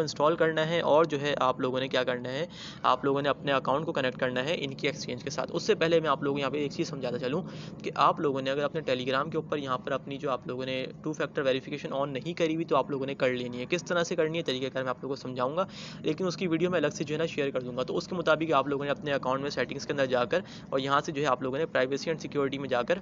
इंस्टॉल करना है, और जो है आप लोगों ने क्या करना है, आप लोगों ने अपने अकाउंट को कनेक्ट करना है इनकी एक्सचेंज के साथ। उससे पहले मैं आप लोगों को यहाँ पे एक चीज़ समझाता चलूँ कि आप लोगों ने अगर अपने टेलीग्राम के ऊपर यहाँ पर अपनी जो आप लोगों ने 2 फैक्टर वेरिफिकेशन ऑन नहीं करी हुई तो आप लोगों ने कर लेनी है। किस तरह से करनी है, तरीक़ेकार मैं आप आप लोगों को समझाऊंगा, लेकिन उसकी वीडियो मैं अलग से जो है ना शेयर कर दूंगा। तो उसके मुताबिक आप लोगों ने अपने अकाउंट में सेटिंग्स के अंदर जाकर और यहाँ से जो है आप लोगों ने प्राइवेसी एंड सिक्योरिटी में जाकर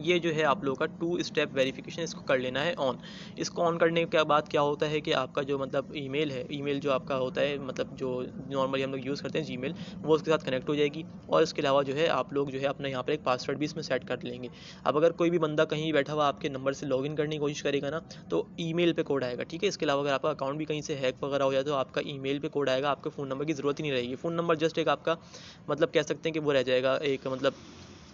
ये जो है आप लोगों का 2 स्टेप वेरिफिकेशन इसको कर लेना है ऑन। इसको ऑन करने के बाद क्या होता है कि आपका जो मतलब ईमेल है, ईमेल जो आपका होता है मतलब जो नॉर्मली हम लोग यूज़ करते हैं जीमेल, वो उसके साथ कनेक्ट हो जाएगी। और इसके अलावा जो है आप लोग जो है अपना यहाँ पर एक पासवर्ड भी इसमें सेट कर लेंगे। अब अगर कोई भी बंदा कहीं बैठा हुआ आपके नंबर से लॉगिन करने की कोशिश करेगा ना, तो ईमेल पे कोड आएगा, ठीक है। इसके अलावा अगर आपका अकाउंट भी कहीं से हैक वगैरह हो जाए तो आपका ईमेल पे कोड आएगा, आपके फ़ोन नंबर की ज़रूरत ही नहीं रहेगी। फ़ोन नंबर जस्ट एक आपका मतलब कह सकते हैं कि वो रह जाएगा, एक मतलब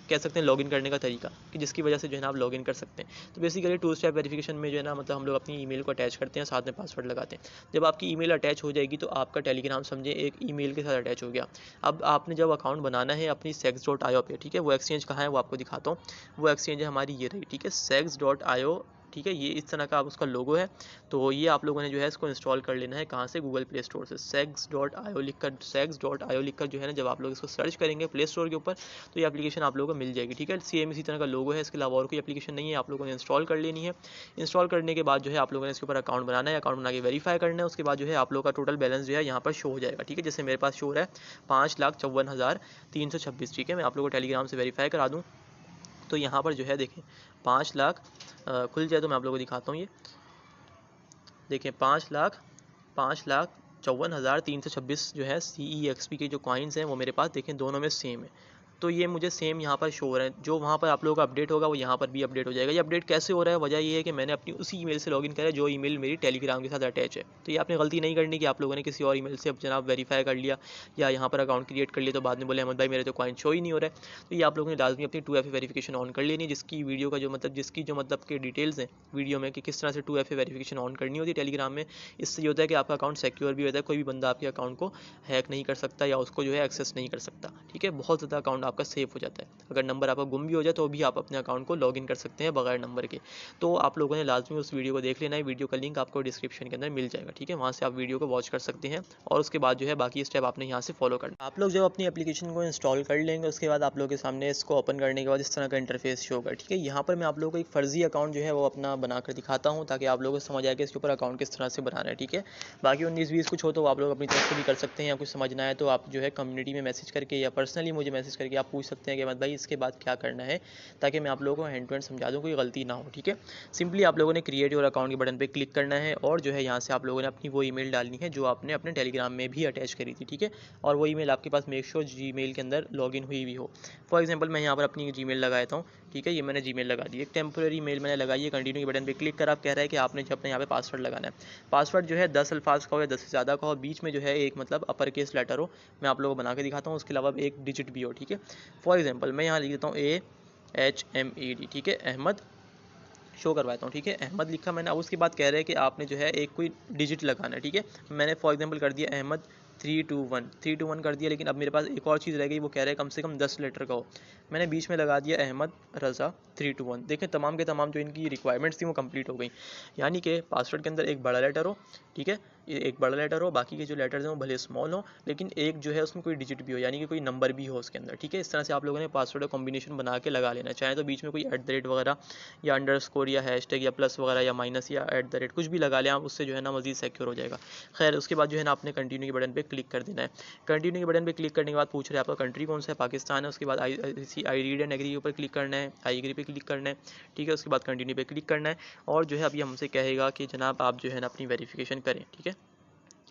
कह सकते हैं लॉगिन करने का तरीका, कि जिसकी वजह से जो है ना आप लॉगिन कर सकते हैं। तो बेसिकली 2 स्टेप वेरिफिकेशन में जो है ना मतलब हम लोग अपनी ईमेल को अटैच करते हैं, साथ में पासवर्ड लगाते हैं। जब आपकी ईमेल अटैच हो जाएगी तो आपका टेलीग्राम समझे एक ईमेल के साथ अटैच हो गया। अब आपने जब अकाउंट बनाना है अपनी sex.io पे, ठीक है, वो एक्सचेंज कहाँ है वो आपको दिखाता हूँ। वो एक्सचेंज है हमारी ये रही, ठीक है, sex.io, ठीक है। ये इस तरह का उसका लोगो है। तो ये आप लोगों ने जो है इसको इंस्टॉल कर लेना है, कहाँ से, गूगल प्ले स्टोर से। sex.io लिखकर जो है ना जब आप लोग इसको सर्च करेंगे प्ले स्टोर के ऊपर तो ये एप्लीकेशन आप लोगों को मिल जाएगी, ठीक है। सेम इसी तरह का लोगो है, इसके अलावा और कोई एप्लीकेशन नहीं है, आप लोगों ने इंस्टॉल कर लेनी है। इंस्टॉल करने के बाद जो है आप लोगों ने इसके ऊपर अकाउंट बनाना है, अकाउंट बना के वेरीफाई करना है। उसके बाद जो है आप लोगों का टोटल बैलेंस जो है यहाँ पर शो हो जाएगा, ठीक है। जैसे मेरे पास शो हो रहा है 5,54,326, ठीक है। मैं आप लोगों को टेलीग्राम से वेरीफाई करा दूँ तो यहाँ पर जो है देखें 5 लाख खुल जाए तो मैं आप लोगों को दिखाता हूँ। ये देखें 5,54,326 जो है CEXP के जो कॉइन्स हैं वो मेरे पास देखें दोनों में सेम है। तो ये मुझे सेम यहाँ पर शो हो रहा है, जो वहाँ पर आप लोगों का अपडेट होगा वो यहाँ पर भी अपडेट हो जाएगा। ये अपडेट कैसे हो रहा है, वजह ये है कि मैंने अपनी उसी ईमेल से लॉगिन करा है जो ईमेल मेरी टेलीग्राम के साथ अटैच है। तो ये आपने गलती नहीं करनी कि आप लोगों ने किसी और ईमेल से अब जनाब वेरीफाई कर लिया या यहाँ पर अकाउंट क्रिएट कर लिया तो बाद में बोले अहमद भाई मेरे तो कॉइन शो ही नहीं हो रहा है। तो ये आप लोगों ने लाजमी अपनी 2FA वेरिफिकेशन ऑन कर लेनी है, जिसकी वीडियो का जो मतलब जिसकी जो मतलब के डिटेल्स हैं वीडियो में कि किस तरह से 2FA वेरिफिकेशन ऑन करनी होती है टेलीग्राम में। इससे ये होता है कि आपका अकाउंट सिक्योर भी होता है, कोई भी बंदा आपके अकाउंट को हैक नहीं कर सकता या उसको जो है एक्सेस नहीं कर सकता, ठीक है। बहुत ज़्यादा अकाउंट आपका सेफ हो जाता है। अगर नंबर आपका गुम भी हो जाए तो भी आप अपने अकाउंट को लॉगिन कर सकते हैं बगैर नंबर के। तो आप लोगों ने लाजमी उस वीडियो को देख लेना है, वीडियो का लिंक आपको डिस्क्रिप्शन के अंदर मिल जाएगा, ठीक है। वहाँ से आप वीडियो को वॉच कर सकते हैं और उसके बाद जो है बाकी स्टेप आपने यहाँ से फॉलो करना। आप लोग जब अपनी एप्लीकेशन को इंस्टॉल कर लेंगे उसके बाद आप लोगों के सामने इसको ओपन करने के बाद इस तरह का इंटरफेस शो होगा, ठीक है। यहाँ पर मैं आप लोगों को एक फ़र्जी अकाउंट जो है वो अपना बनाकर दिखाता हूँ ताकि आप लोगों को समझ आए कि इसके ऊपर अकाउंट किस तरह से बनाना है, ठीक है। बाकी 19-20 कुछ हो तो आप लोग अपनी तरफ से भी कर सकते हैं, या कुछ समझना है तो आप जो है कम्युनिटी में मैसेज करके या पर्सनली मुझे मैसेज करके आप पूछ सकते हैं कि अहमद भाई इसके बाद क्या करना है, ताकि मैं आप लोगों को हैंड टू हैंड समझा दूँ, कोई गलती ना हो, ठीक है। सिंपली आप लोगों ने क्रिएट योर अकाउंट के बटन पे क्लिक करना है और जो है यहाँ से आप लोगों ने अपनी वो ईमेल डालनी है जो आपने अपने टेलीग्राम में भी अटैच करी थी, ठीक है। और वो ईमेल आपके पास मेक श्योर जीमेल के अंदर लॉगिन हुई भी हो। फॉर एग्जांपल मैं यहाँ पर अपनी जीमेल लगाता हूँ, ठीक है। ये मैंने जीमेल लगा दी, एक टेम्पररी मेल मैंने लगाई है। कंटिन्यू के बटन पे क्लिक करा, आप कह रहा है कि आपने जो अपने यहाँ पे पासवर्ड लगाना है। पासवर्ड जो है 10 अल्फाज का हो या 10 से ज़्यादा का हो, बीच में जो है एक मतलब अपर केस लेटर हो, मैं आप लोगों को बना के दिखाता हूँ। उसके अलावा एक डिजिट भी हो, ठीक है। फॉर एग्जाम्पल मैं यहाँ लिख देता हूँ AHMED, ठीक है, अहमद शो करवाता हूँ, ठीक है। अहमद लिखा मैंने। अब उसके बाद कह रहे हैं कि आपने जो है एक कोई डिजिट लगाना है, ठीक है। मैंने फॉर एग्जांपल कर दिया अहमद 321 कर दिया, लेकिन अब मेरे पास एक और चीज़ रह गई, वो कह रहे हैं कम से कम 10 लेटर का हो। मैंने बीच में लगा दिया अहमद रज़ा 321। देखें तमाम के तमाम जो इनकी रिक्वायरमेंट्स थी वो कंप्लीट हो गई। यानी कि पासवर्ड के अंदर एक बड़ा लेटर हो, ठीक है, ये एक बड़ा लेटर हो, बाकी के जो लेटर्स हैं वो भले स्मॉल हो, लेकिन एक जो है उसमें कोई डिजिट भी हो, यानी कि कोई नंबर भी हो उसके अंदर, ठीक है। इस तरह से आप लोगों ने पासवर्ड का कॉम्बिनेशन बना के लगा लेना। चाहे तो बीच में कोई @ वगैरह या अंडरस्कोर या हैशटैग या प्लस वगैरह या माइनस या @ कुछ भी लगा लें आप, उससे जो है ना मज़ीद सिक्योर हो जाएगा। खैर उसके बाद जो है ना आपने कंटिन्यू के बटन पे क्लिक कर देना है। कंटिन्यू के बटन पे क्लिक करने के बाद पूछ रहे हैं आपका कंट्री कौन सा है, पाकिस्तान है। उसके बाद आई रीड एंड एग्री के ऊपर क्लिक करना है, आई एग्री पे क्लिक करना है, ठीक है। उसके बाद कंटिन्यू पे क्लिक करना है और जो है अभी हमसे कहेगा कि जनाब आप जो है ना अपनी वेरिफिकेशन करें, ठीक है।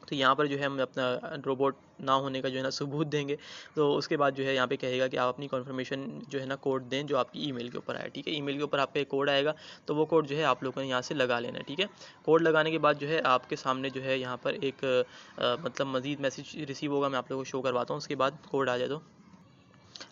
तो यहाँ पर जो है हम अपना रोबोट ना होने का जो है ना सबूत देंगे। तो उसके बाद जो है यहाँ पे कहेगा कि आप अपनी कन्फर्मेशन जो है ना कोड दें जो आपकी ईमेल के ऊपर आया, ठीक है। ईमेल के ऊपर आपका एक कोड आएगा, तो वो कोड जो है आप लोगों ने यहाँ से लगा लेना है, ठीक है। कोड लगाने के बाद जो है आपके सामने जो है यहाँ पर एक मतलब मज़ीद मैसेज रिसीव होगा, मैं आप लोगों को शो करवाता हूँ। उसके बाद कोड आ जाए तो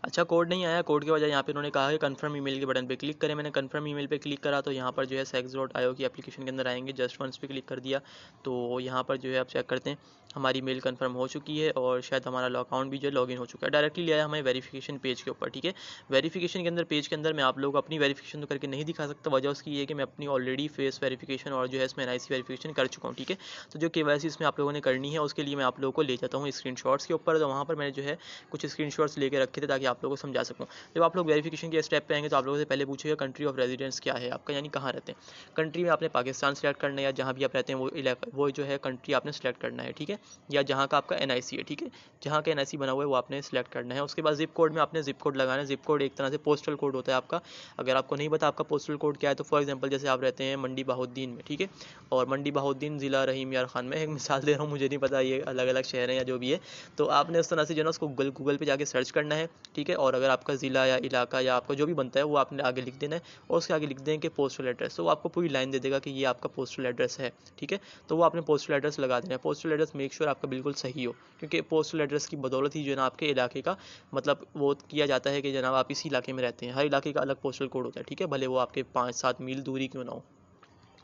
अच्छा, कोड नहीं आया। कोड के वजह यहाँ पे उन्होंने कहा कि कन्फर्म ईमेल के बटन पे क्लिक करें। मैंने कन्फर्म ईमेल पे क्लिक करा तो यहाँ पर जो है sex.io की एप्लीकेशन के अंदर आएंगे, जस्ट वंस पे क्लिक कर दिया तो यहाँ पर जो है आप चेक करते हैं हमारी मेल कन्फर्म हो चुकी है और शायद हमारा अकाउंट भी जो है लॉगिन हो चुका है। डायरेक्टली लिया है हमें वेरिफिकेशन पेज के ऊपर, ठीक है। वेरिफिकेशन के अंदर पेज के अंदर मैं आप लोगों को अपनी वेरिफिकेशन तो करके नहीं दिखा सकता, वजह उसकी ये है कि मैं अपनी ऑलरेडी फेस वेरिफिकेशन और जो है इसमें NIC वेरिफिकेशन कर चुका हूँ, ठीक है। तो जो KYC इसमें आप लोगों ने करनी है उसके लिए मैं आप लोगों को ले जाता हूँ स्क्रीनशॉट्स के ऊपर। तो वहाँ पर मैंने जो है कुछ स्क्रीनशॉट्स लेके रखे थे ताकि आप लोगों को समझा सकूँ। जब आप लोग वेरिफिकेशन के स्टेप पे आएंगे तो आप लोगों से पहले पूछेगा कंट्री ऑफ रेजिडेंस क्या है आपका, यानी कहाँ रहते हैं। कंट्री में आपने पाकिस्तान सेलेक्ट करना है, या जहाँ भी आप रहते हैं वो इलाका, वो जो है कंट्री आपने सेलेक्ट करना है, ठीक है, या जहाँ का आपका NIC है, ठीक है, जहाँ का NIC बना हुआ है वो आपने सेलेक्ट करना है। उसके बाद जिप कोड में आपने जिप कोड लगाना है। जिप कोड एक तरह से पोस्टल कोड होता है आपका। अगर आपको नहीं पता आपका पोस्टल कोड क्या है तो फॉर एग्जांपल जैसे आप रहते हैं मंडी बहाउद्दीन में, ठीक है, और मंडी बहाउद्दीन ज़िला रहीम यार खान में, एक मिसाल दे रहा हूँ, मुझे नहीं पता ये अलग अलग शहर हैं या जो भी है, तो आपने उस तरह से जो है ना उसको गूगल पे जाके सर्च करना है, ठीक है, और अगर आपका ज़िला या इलाका या आपका जो भी बनता है वो आपने आगे लिख देना है, और उसके आगे लिख दें कि पोस्टल एड्रेस, तो वो आपको पूरी लाइन दे देगा कि ये आपका पोस्टल एड्रेस है, ठीक है, तो वो आपने पोस्टल एड्रेस लगा देना है। पोस्टल एड्रेस मेक श्योर आपका बिल्कुल सही हो, क्योंकि पोस्टल एड्रेस की बदौलत ही जो है ना आपके इलाके का मतलब वो किया जाता है कि जनाब आप इसी इलाके में रहते हैं। हर इलाके का अलग पोस्टल कोड होता है, ठीक है, भले वो आपके 5-7 मील दूरी क्यों ना हो।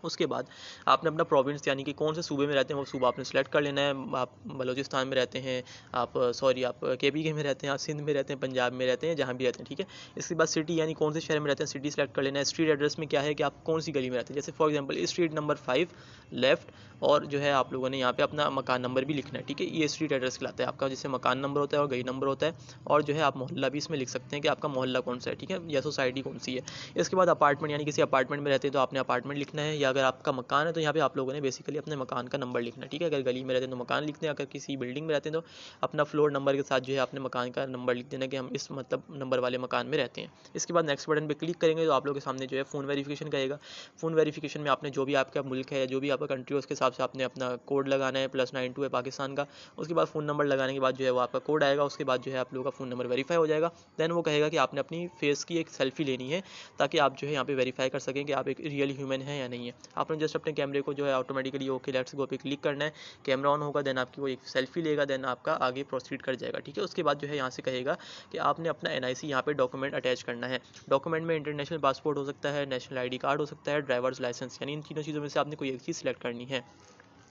उसके बाद आपने अपना प्रोविंस यानी कि कौन से सूबे में रहते हैं वो सूबा आपने सेलेक्ट कर लेना है। आप बलूचिस्तान में रहते हैं, आप सॉरी आप KPK में रहते हैं, आप सिंध में रहते हैं, पंजाब में रहते हैं, जहाँ भी रहते हैं, ठीक है। इसके बाद सिटी यानी कौन से शहर में रहते हैं सिटी सेलेक्ट कर लेना है। स्ट्रीट एड्रेस में क्या है कि आप कौन सी गली में रहते हैं, जैसे for example street number 5 left, और जो है आप लोगों ने यहाँ पे अपना मकान नंबर भी लिखना है, ठीक है, ये स्ट्रीट एड्रेस कहलाता है आपका, जैसे मकान नंबर होता है और गली नंबर होता है, और जो है आप मोहल्ला भी इसमें लिख सकते हैं कि आपका मोहल्ला कौन सा है, ठीक है, या सोसाइटी कौन सी है। इसके बाद अपार्टमेंट यानी किसी अपार्टमेंट में रहते हैं तो आपने अपार्टमेंट लिखना है, या अगर आपका मकान है तो यहाँ पे आप लोगों ने बेसिकली अपने मकान का नंबर लिखना है, ठीक है, अगर गली में रहते हैं तो मकान लिखते हैं, अगर किसी बिल्डिंग में रहते हैं तो अपना फ्लोर नंबर के साथ जो है अपने मकान का नंबर लिख देना कि हम इस मतलब नंबर वाले मकान में रहते हैं। इसके बाद नेक्स्ट बटन पे क्लिक करेंगे तो आप लोगों के सामने जो है फ़ोन वेरिफिकेशन करेगा। फ़ोन वेरिफिकेशन में आपने जो भी आपका मुल्क है, जो भी आपका कंट्री है, उसके हिसाब से आपने अपना कोड लगाना है, +92 है पाकिस्तान का। उसके बाद फ़ोन नंबर लगाने के बाद जो है वो आपका कोड आएगा, उसके बाद जो है आप लोगों का फ़ोन नंबर वेरीफाई हो जाएगा। देन वो कहेगा कि आपने अपनी फेस की एक सेल्फी लेनी है, ताकि आप जो है यहाँ पे वेरीफाई कर सकें कि आप एक रियल ह्यूमन हैं या नहीं है। आपने जस्ट अपने कैमरे को जो है ऑटोमेटिकली ओके लेट्स गो पे क्लिक करना है, कैमरा ऑन होगा, देन आपकी वो एक सेल्फी लेगा, देन आपका आगे प्रोसीड कर जाएगा, ठीक है। उसके बाद जो है यहाँ से कहेगा कि आपने अपना NIC यहाँ पे डॉक्यूमेंट अटैच करना है। डॉक्यूमेंट में इंटरनेशनल पासपोर्ट हो सकता है, नेशनल ID कार्ड हो सकता है, ड्राइवर्स लाइसेंस, यानी इन तीनों चीज़ों में से आपने कोई एक चीज़ सेलेक्ट करनी है।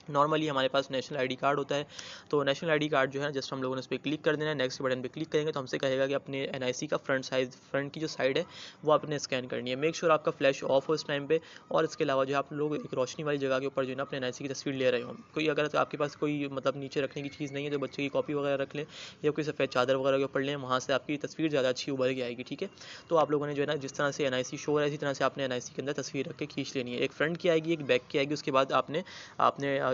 नॉर्मली हमारे पास नेशनल ID कार्ड होता है, तो नेशनल ID कार्ड जो है जस्ट हम लोगों ने उस पर क्लिक कर देना है। नेक्स्ट बटन पे क्लिक करेंगे तो हमसे कहेगा कि अपने NIC का फ्रंट की जो साइड है वो आपने स्कैन करनी है। मेक श्योर आपका फ्लैश ऑफ हो इस टाइम पे, और इसके अलावा जो है आप लोग एक रोशनी वाली जगह के ऊपर जो है ना अपने NIC की तस्वीर ले रहे हो। कोई अगर तो आपके पास कोई मतलब नीचे रखने की चीज़ नहीं है तो बच्चे की कॉपी वगैरह रख लें, या कोई सफ़ेद चादर वगैरह के ऊपर लें, वहाँ से आपकी तस्वीर ज़्यादा अच्छी उभर के आएगी, ठीक है। तो आप लोगों ने जो है ना जिस तरह से NIC शो है इसी तरह से आपने NIC के अंदर तस्वीर रख के खींच लेनी है। एक फ्रंट की आएगी, एक बैक की आएगी। उसके बाद आपने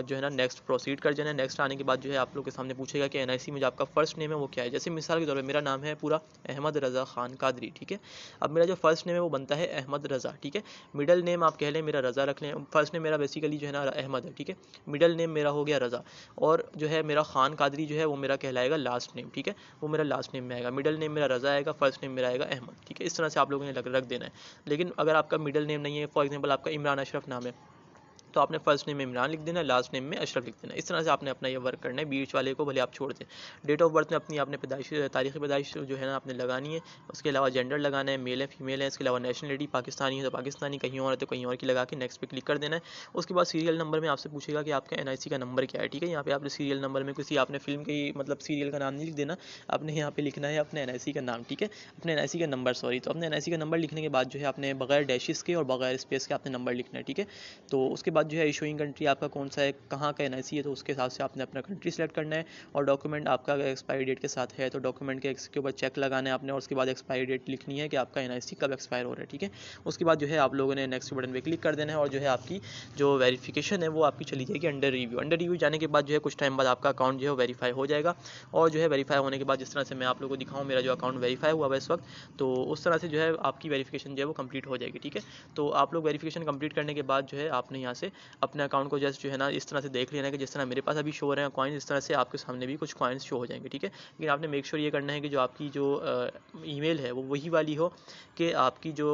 जो है ना नेक्स्ट प्रोसीड कर जाना है। नेक्स्ट आने के बाद जो है आप लोग के सामने पूछेगा कि NIC में जो आपका फर्स्ट नेम है वो क्या है। जैसे मिसाल के तौर पे मेरा नाम है पूरा अहमद रज़ा खान कादरी, ठीक है। अब मेरा जो फर्स्ट नेम है वो बनता है अहमद रज़ा, ठीक है। मिडल नेम आप कह लें मेरा रज़ा रख लें। फर्स्ट नेम मेरा बेसिकली जो है ना अहमद है, ठीक है। मिडल नेम मेरा हो गया रज़ा, और जो है मेरा खान कादरी जो है वो मेरा कहलाएगा लास्ट नेम, ठीक है, वो मेरा लास्ट नेम में आएगा। मिडल नेम मेरा रज़ा आएगा, फर्स्ट नेम मेरा आएगा अहमद, ठीक है। इस तरह से आप लोगों ने रख देना है। लेकिन अगर आपका मिडल नेम नहीं है, फॉर एग्जाम्पल आपका इमरान अशरफ नाम है, तो आपने फर्स्ट नेम में इमरान लिख देना है, लास्ट नेम में अशरफ लिख देना है। इस तरह से आपने अपना ये वर्क करना है। बीच वाले को भले आप छोड़ दें। डेट ऑफ बर्थ में अपनी आपने तारीख़ पैदाइश जो है ना आपने लगानी है। उसके अलावा जेंडर लगाना है, मेल है फीमेल है। इसके अलावा नेशनलिटी पाकिस्तानी है तो पाकिस्तानी, कहीं और है तो कहीं और की लगा के नेक्स्ट पे क्लिक कर देना है। उसके बाद सीरियल नंबर में आपसे पूछेगा कि आपका NIC का नंबर क्या है, ठीक है। यहाँ पे आपने सीरियल नंबर में किसी आपने फिल्म की मतलब सीरियल का नाम नहीं लिख देना, आपने यहाँ पे लिखना है अपने NIC का नाम, ठीक है, अपने NIC का नंबर, सॉरी। तो अपने NIC का नंबर लिखने के बाद जो है आपने बगैर डैशेस के और बगैर स्पेस के आपने नंबर लिखना है, ठीक है। तो उसके बाद जो है इशूइंग कंट्री आपका कौन सा है, कहाँ का NIC है, तो उसके हिसाब से आपने अपना कंट्री सेलेक्ट करना है। और डॉक्यूमेंट आपका अगर एक्सपायरी डेट के साथ है तो डॉक्यूमेंट के ऊपर चेक लगाना है आपने, और उसके बाद एक्सपायरी डेट लिखनी है कि आपका NIC कब एक्सपायर हो रहा है, ठीक है। उसके बाद जो है आप लोगों ने नेक्स्ट बटन पे क्लिक कर देना है, और जो है आपकी जो वेरिफिकेशन है वो आपकी चली जाएगी अंडर रिव्यू। अंडर रिव्यू जाने के बाद जो है कुछ टाइम बाद आपका अकाउंट जो है वेरीफाई हो जाएगा। और जो है वेरीफाई होने के बाद जिस तरह से मैं आप लोगों को दिखाऊँ, मेरा जो अकाउंट वेरीफाई हुआ है इस वक्त, तो उस तरह से जो है आपकी वेरिफिकेशन जो है वो कंप्लीट हो जाएगी, ठीक है। तो आप लोग वेरिफिकेशन कंप्लीट करने के बाद जो है आपने यहाँ से अपने अकाउंट को जस्ट जो है ना इस तरह से देख लेना है कि जिस तरह मेरे पास अभी शो हो रहे हैं कॉइन्स, इस तरह से आपके सामने भी कुछ कॉइन्स शो हो जाएंगे, ठीक है। लेकिन आपने मेक श्योर ये करना है कि जो आपकी जो ईमेल है वो वही वाली हो कि आपकी जो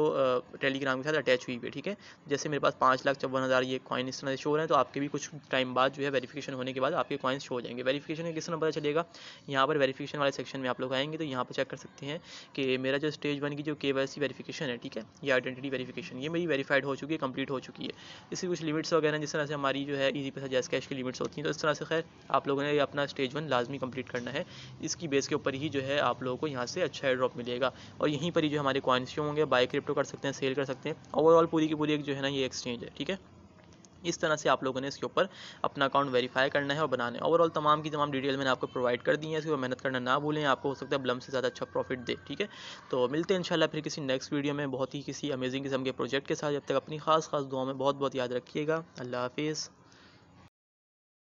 टेलीग्राम के साथ अटैच हुई है, ठीक है। जैसे मेरे पास 5,54,000 ये कॉइन इस तरह से शो हो रहे हैं, तो आपके भी कुछ टाइम बाद जो है वेरिफिकेशन होने के बाद आपके कॉइन्स शो हो जाएंगे। वेरिफिकेशन का किस तरह पता चलेगा, यहाँ पर वेरिफिकेशन वाले सेक्शन में आप लोग आएंगे तो यहाँ पर चेक कर सकते हैं कि मेरा जो स्टेज 1 की जो KYC वेरिफिकेशन है, ठीक है, ये आइडेंटिटी वेरिफिकेशन, ये मेरी वेरीफाइड हो चुकी है, कंप्लीट हो चुकी है। इसकी कुछ लिमिट्स वगैरह जिस तरह से हमारी जो है ईजी पैसा जैस कैश की लिमिट्स होती हैं, तो इस तरह से खैर आप लोगों ने अपना स्टेज 1 लाजमी कंप्लीट करना है। इसकी बेस के ऊपर ही जो है आप लोगों को यहाँ से अच्छा एयर ड्रॉप मिलेगा, और यहीं पर ही जो हमारे कॉइन्स शो होंगे। बाय क्रिप्टो कर सकते हैं, सेल कर सकते हैं। ओवरऑल पूरी की पूरी एक जो है ना ये एक्सचेंज है, ठीक है। इस तरह से आप लोगों ने इसके ऊपर अपना अकाउंट वेरीफाई करना है और बनाना है। ओवरऑल तमाम की तमाम डिटेल मैंने आपको प्रोवाइड कर दी है, इसके ऊपर मेहनत करना ना भूलें, आपको हो सकता है ब्लम से ज़्यादा अच्छा प्रॉफिट दे। ठीक है, तो मिलते हैं इंशाल्लाह फिर किसी नेक्स्ट वीडियो में बहुत ही किसी अमेजिंग किस्म के प्रोजेक्ट के साथ। जब तक अपनी खास दुआ में बहुत बहुत याद रखिएगा। अल्लाह हाफिज़।